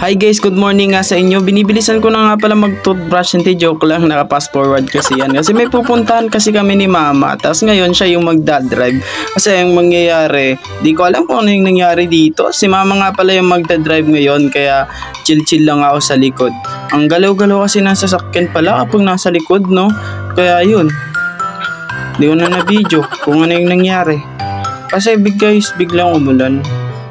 Hi guys, good morning nga sa inyo. Binibilisan ko na nga pala mag-toothbrush, hindi joke lang, naka-fast forward kasi yan. Kasi may pupuntahan kasi kami ni mama, tapos ngayon siya yung magdadrive. Kasi yung mangyayari, di ko alam kung ano yung nangyari dito. Si mama nga pala yung magdadrive ngayon, kaya chill-chill lang ako sa likod. Ang galaw-galaw kasi ng sasakyan pala kapag nasa likod, no? Kaya yun, di ko na na-video kung ano yung nangyari. Kasi biglang umulan.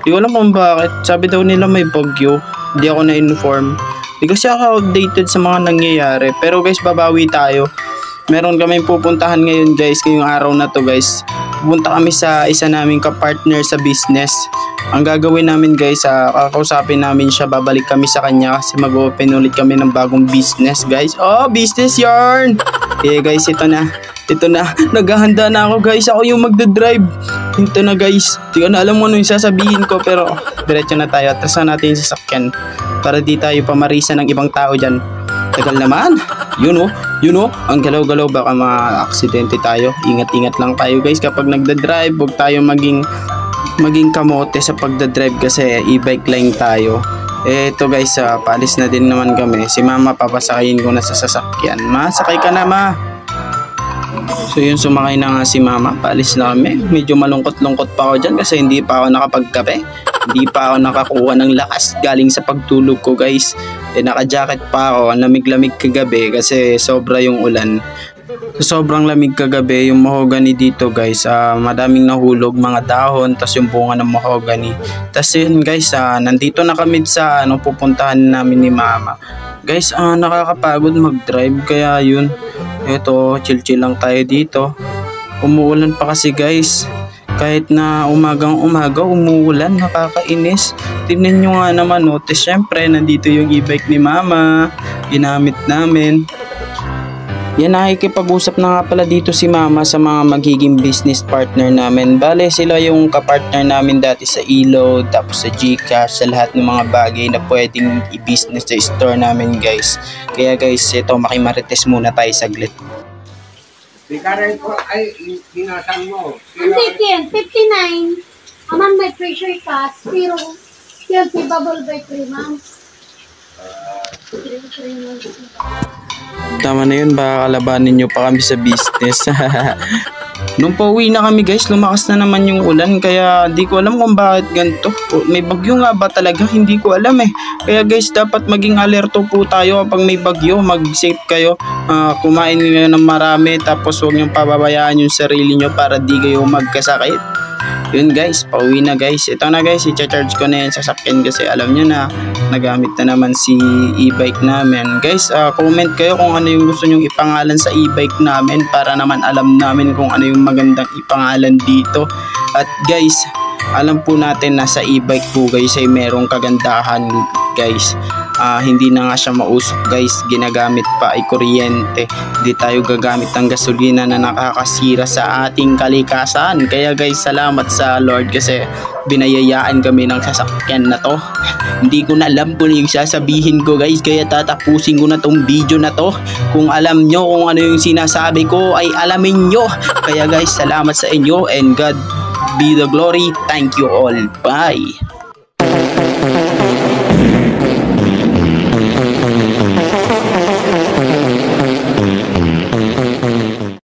Di ko alam kung bakit. Sabi daw nila may bagyo. Hindi ako na-inform. Di kasi ako updated sa mga nangyayari. Pero guys, babawi tayo. Meron kaming pupuntahan ngayon guys. Ngayong araw na to guys. Pupunta kami sa isa naming kapartner sa business. Ang gagawin namin guys, kakausapin namin siya. Babalik kami sa kanya kasi mag-open ulit kami ng bagong business guys. Oh, business yarn! Okay guys, ito na. Naghahanda na ako guys. Ako yung magdadrive. Ito na guys. Di ko na alam mo ano yung sasabihin ko, pero diretso na tayo. Atrasan natin yung sasakyan para di tayo pamarisa ng ibang tao dyan. Tagal naman. Yun oh. Ang galaw-galaw, baka ma-aksidente tayo. Ingat-ingat lang tayo guys kapag nagdadrive. Huwag tayo maging kamote sa pagdadrive kasi e-bike lang tayo. Eto guys, paalis na din naman kami. Si mama papasakayin ko na sa sasakyan. Ma, sakay ka na ma. So yun, sumakay na nga si mama. Paalis na kami. Medyo malungkot-lungkot pa ako dyan kasi hindi pa ako nakapagkape. Hindi pa ako nakakuha ng lakas galing sa pagtulog ko guys. Naka-jacket pa ako. Ang lamig-lamig kagabi kasi sobra yung ulan. Sobrang lamig kagabi. Yung mahogany dito guys, madaming nahulog mga dahon, tas yung bunga ng mahogany. Tas yun guys, nandito na kami sa pupuntahan namin ni mama. Guys, nakakapagod mag-drive kaya yun. Eto, chill-chill lang tayo dito. Umuulan pa kasi guys. Kahit na umagang-umaga umuulan, nakakainis. Tingnan nyo nga naman, notice syempre nandito yung e-bike ni mama. Ginamit namin. Yan, nakikipag-usap na nga pala dito si mama sa mga magiging business partner namin. Bale, sila yung kapartner namin dati sa Elo, tapos sa GCash, sa lahat ng mga bagay na pwedeng i-business sa store namin guys. Kaya guys, ito, makimarites muna tayo saglit. Bikaray ko ay inasan mo. Hindi, 59. Aman may pressure ka, 0. Healthy bubble by 3 months. 3 months. Tama na yun, baka kalabanin nyo pa kami sa business. Nung pauwi na kami guys, lumakas na naman yung ulan. Kaya di ko alam kung bakit ganito. May bagyo nga ba talaga? Hindi ko alam eh. Kaya guys, dapat maging alerto po tayo kapag may bagyo. Mag-safe kayo. Kumain nyo ng marami. Tapos huwag nyo pababayaan yung sarili nyo para di kayo magkasakit. Yun guys, pauwi na guys. Ito na guys, i-charge ko na yan sa sasakyan kasi alam nyo na nagamit na naman si e-bike namin. Guys, comment kayo kung ano yung gusto nyong ipangalan sa e-bike namin para naman alam namin kung ano yung magandang ipangalan dito. At guys, alam po natin na sa e-bike po guys ay merong kagandahan guys. Hindi na nga siya mausok guys, ginagamit pa ay kuryente. Hindi tayo gagamit ng gasolina na nakakasira sa ating kalikasan. Kaya guys, salamat sa Lord kasi binayayaan kami ng sasakyan na to. Hindi ko na alam kung yung sasabihin ko guys, kaya tatapusin ko na tong video na to. Kung alam nyo kung ano yung sinasabi ko ay alamin nyo. Kaya guys, salamat sa inyo and God be the glory. Thank you all. Bye.